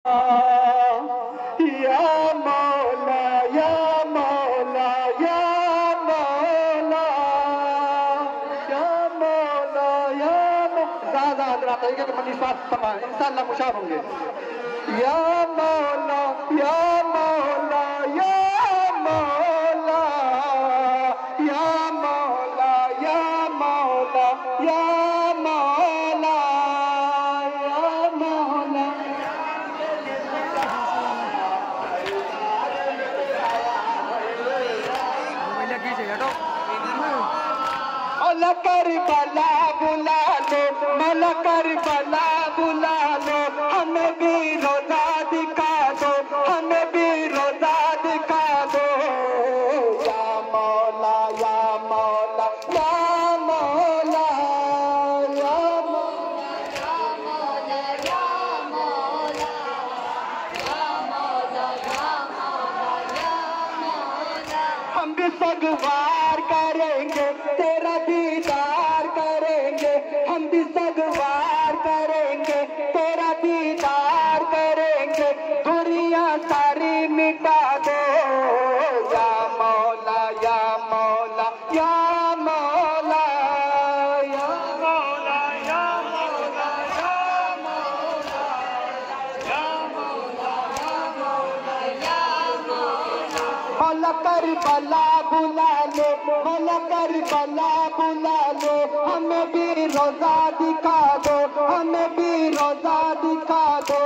या मौला या मौला या मौला या मौला या ज़्यादा अदरा तरीके के मनीषवास तमाम इंशाअल्लाह मुशाब होंगे या मौला या मौला या मौला या मौला या मौला या मौला या मौला मौला करबला बुला लो मौला करबला बुला लो हमें भी रोजा दिखा दो हमें भी रोजा दिखा दो या मौला या मौला या मौला या हम भी सगवार करेंगे तेरा दीदार करेंगे हम भी सगवार करेंगे तेरा दीदार करेंगे दुनिया सारी मिटा दो या मौला या मौला या मौला या मौला या मौला या मौला या मौला या मौला मौला करबला बुला लो मौला करबला बुला लो हमें भी रोजा दिखा दो हमें भी रोजा दिखा दो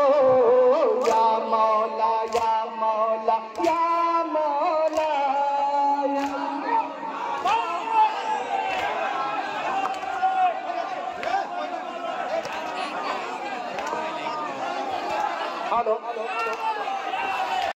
या मौला या मौला या मौला हेलो